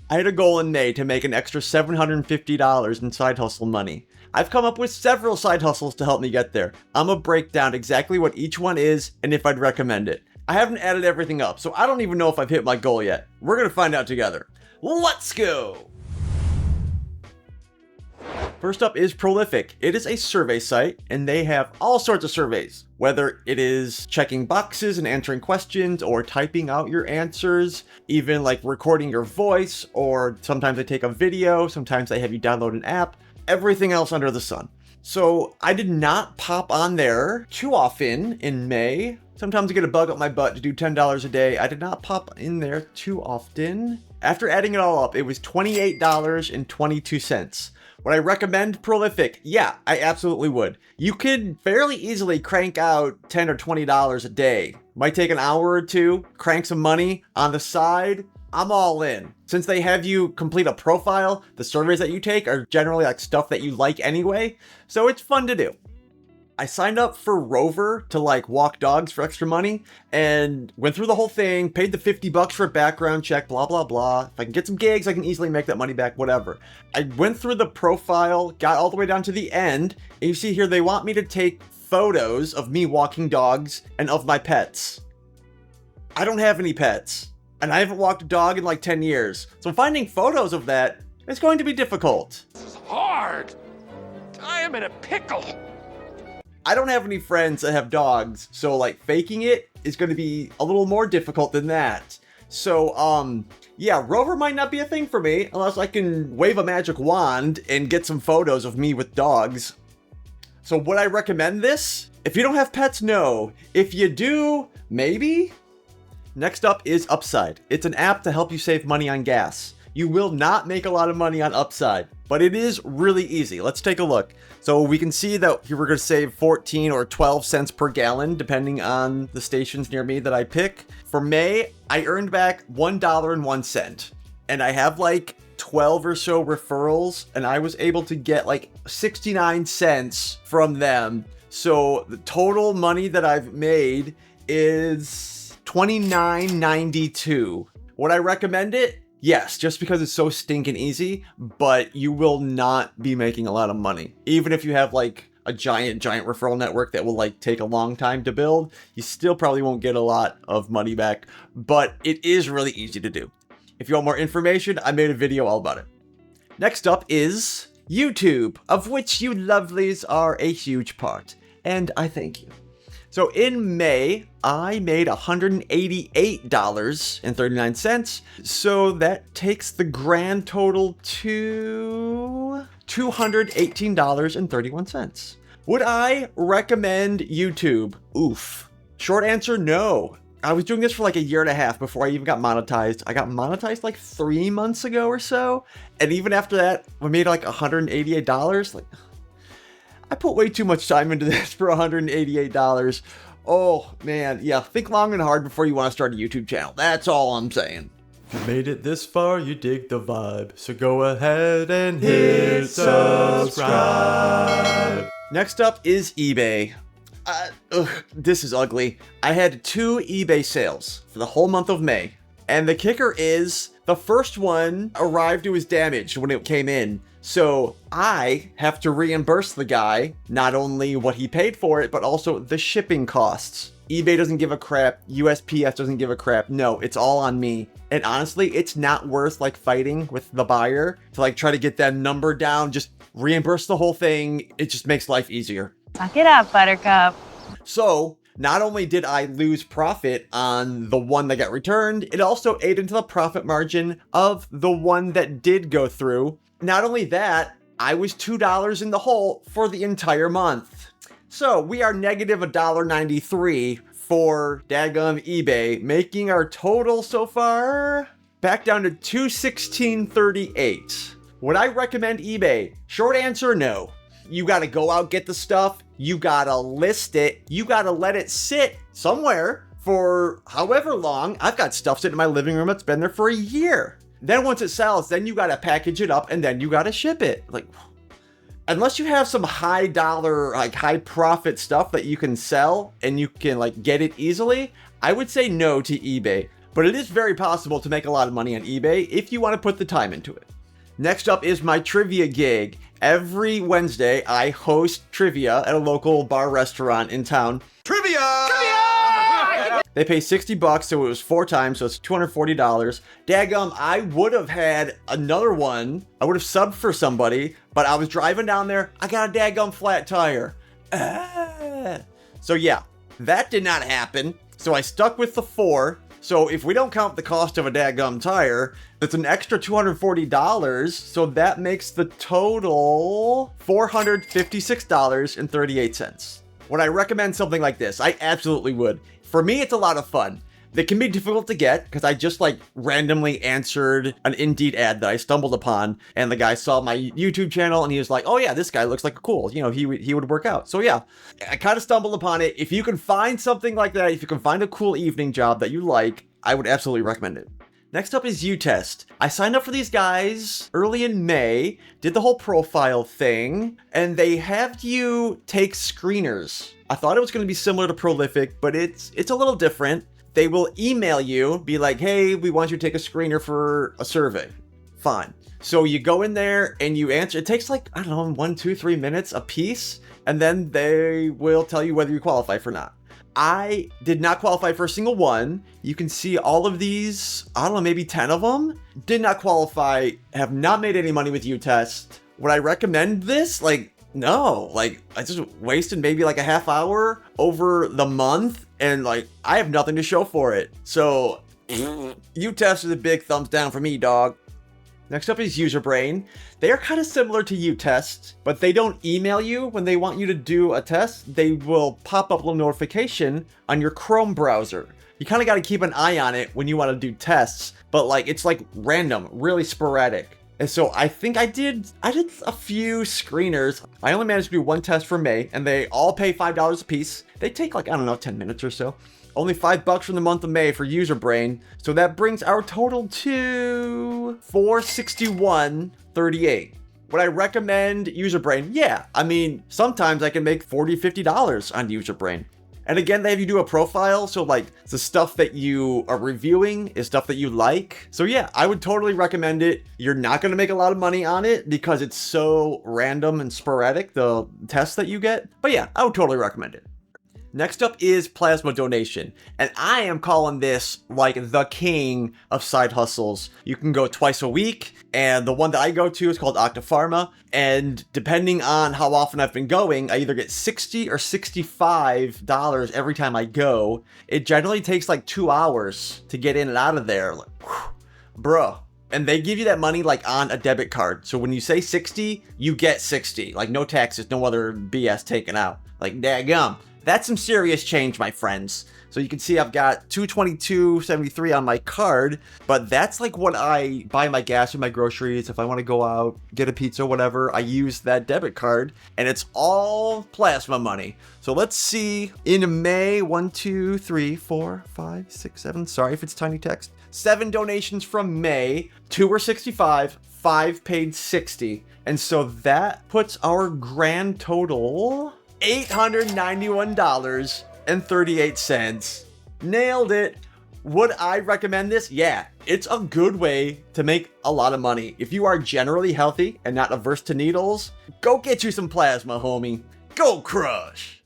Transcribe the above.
I had a goal in May to make an extra $750 in side hustle money. I've come up with several side hustles to help me get there. I'm gonna break down exactly what each one is and if I'd recommend it. I haven't added everything up, so I don't even know if I've hit my goal yet. We're gonna find out together. Let's go! First up is Prolific. It is a survey site, and they have all sorts of surveys. Whether it is checking boxes and answering questions, or typing out your answers, even like recording your voice, or sometimes they take a video, sometimes they have you download an app, everything else under the sun. So I did not pop on there too often in May. Sometimes I get a bug up my butt to do $10 a day. I did not pop in there too often. After adding it all up, it was $28.22. Would I recommend Prolific? Yeah, I absolutely would. You could fairly easily crank out $10 or $20 a day. Might take an hour or two, crank some money on the side. I'm all in. Since they have you complete a profile, the surveys that you take are generally like stuff that you like anyway, so it's fun to do. I signed up for Rover to like walk dogs for extra money and went through the whole thing, paid the $50 for a background check, blah, blah, blah. If I can get some gigs, I can easily make that money back, whatever. I went through the profile, got all the way down to the end, and you see here they want me to take photos of me walking dogs and of my pets. I don't have any pets, and I haven't walked a dog in like 10 years. So finding photos of that is going to be difficult. This is hard. I am in a pickle. I don't have any friends that have dogs, so like faking it is going to be a little more difficult than that. So, yeah, Rover might not be a thing for me unless I can wave a magic wand and get some photos of me with dogs. So would I recommend this? If you don't have pets, no. If you do, maybe? Next up is Upside. It's an app to help you save money on gas. You will not make a lot of money on Upside, but it is really easy. Let's take a look. So we can see that here we're going to save 14 or 12 cents per gallon, depending on the stations near me that I pick. For May, I earned back $1.01, and I have like 12 or so referrals, and I was able to get like 69 cents from them. So the total money that I've made is $29.92. Would I recommend it? Yes, just because it's so stinking easy, but you will not be making a lot of money. Even if you have like a giant referral network that will like take a long time to build, you still probably won't get a lot of money back, but it is really easy to do. If you want more information, I made a video all about it. Next up is YouTube, of which you lovelies are a huge part, and I thank you. So in May, I made $188.39. So that takes the grand total to $218.31. Would I recommend YouTube? Oof. Short answer, no. I was doing this for like a year and a half before I even got monetized. I got monetized like 3 months ago or so. And even after that, I made like $188. Like, I put way too much time into this for $188. Oh, man. Yeah, think long and hard before you want to start a YouTube channel. That's all I'm saying. If you made it this far, you dig the vibe. So go ahead and hit subscribe. Next up is eBay. This is ugly. I had 2 eBay sales for the whole month of May. And the kicker is the first one arrived, it was damaged when it came in. So I have to reimburse the guy, not only what he paid for it, but also the shipping costs. eBay doesn't give a crap. USPS doesn't give a crap. No, it's all on me. And honestly, it's not worth like fighting with the buyer to like try to get that number down. Just reimburse the whole thing. It just makes life easier. Suck it up, Buttercup. So not only did I lose profit on the one that got returned, it also ate into the profit margin of the one that did go through. Not only that, I was $2 in the hole for the entire month. So we are negative $1.93 for daggum eBay, making our total so far back down to $216.38. Would I recommend eBay? Short answer, no. You gotta go out, get the stuff. You gotta list it. You gotta let it sit somewhere for however long. I've got stuff sitting in my living room that's been there for a year. Then once it sells, then you gotta package it up and then you gotta ship it. Like, unless you have some high dollar, like high profit stuff that you can sell and you can like get it easily, I would say no to eBay. but it is very possible to make a lot of money on eBay if you want to put the time into it. Next up is my trivia gig. Every Wednesday, I host trivia at a local bar restaurant in town. Trivia! They pay $60, so it was 4 times, so it's $240. Daggum, I would have had another one. I would have subbed for somebody, but I was driving down there. I got a daggum flat tire. So yeah, that did not happen. So I stuck with the 4. So if we don't count the cost of a daggum tire, it's an extra $240. So that makes the total $456.38. Would I recommend something like this? I absolutely would. For me, it's a lot of fun. They can be difficult to get because I just like randomly answered an Indeed ad that I stumbled upon, and the guy saw my YouTube channel and he was like, oh yeah, this guy looks like a cool, you know, he would work out. So yeah, I kind of stumbled upon it. If you can find something like that, if you can find a cool evening job that you like, I would absolutely recommend it. Next up is Utest. I signed up for these guys early in May, did the whole profile thing, and they have you take screeners. I thought it was going to be similar to Prolific, but it's a little different. They will email you, be like, hey, we want you to take a screener for a survey. Fine. So you go in there and you answer. It takes like, I don't know, 1, 2, 3 minutes a piece, and then they will tell you whether you qualify or not. I did not qualify for a single one. You can see all of these, I don't know, maybe 10 of them. Did not qualify, have not made any money with Utest. Would I recommend this? Like, no. Like, I just wasted maybe like a half hour over the month, and like, I have nothing to show for it. So, Utest is a big thumbs down for me, dog. Next up is UserBrain. They are kind of similar to Utest, but they don't email you when they want you to do a test. They will pop up a little notification on your Chrome browser. You kind of got to keep an eye on it when you want to do tests, but like it's like random, really sporadic. And so I think I did a few screeners. I only managed to do one test for May, and they all pay $5 a piece. They take like, I don't know, 10 minutes or so. Only $5 from the month of May for UserBrain. So that brings our total to $461.38. Would I recommend UserBrain? Yeah. I mean, sometimes I can make $40, $50 on UserBrain. And again, they have you do a profile. So like the stuff that you are reviewing is stuff that you like. So yeah, I would totally recommend it. You're not going to make a lot of money on it because it's so random and sporadic, the tests that you get. But yeah, I would totally recommend it. Next up is plasma donation, and I am calling this like the king of side hustles. You can go twice a week, and the one that I go to is called Octapharma, and depending on how often I've been going, I either get $60 or $65 every time I go. It generally takes like 2 hours to get in and out of there. Like, whew, bruh. And they give you that money like on a debit card. So when you say 60, you get 60. Like no taxes, no other BS taken out. Like daggum. That's some serious change, my friends. So you can see I've got $222.73 on my card, but that's like what I buy my gas and my groceries. If I want to go out, get a pizza, or whatever, I use that debit card, and it's all plasma money. So let's see, in May, 1, 2, 3, 4, 5, 6, 7, sorry if it's tiny text, 7 donations from May, 2 were 65, 5 paid 60. And so that puts our grand total $891.38. Nailed it. Would I recommend this? Yeah, it's a good way to make a lot of money. If you are generally healthy and not averse to needles, go get you some plasma, homie. Go crush.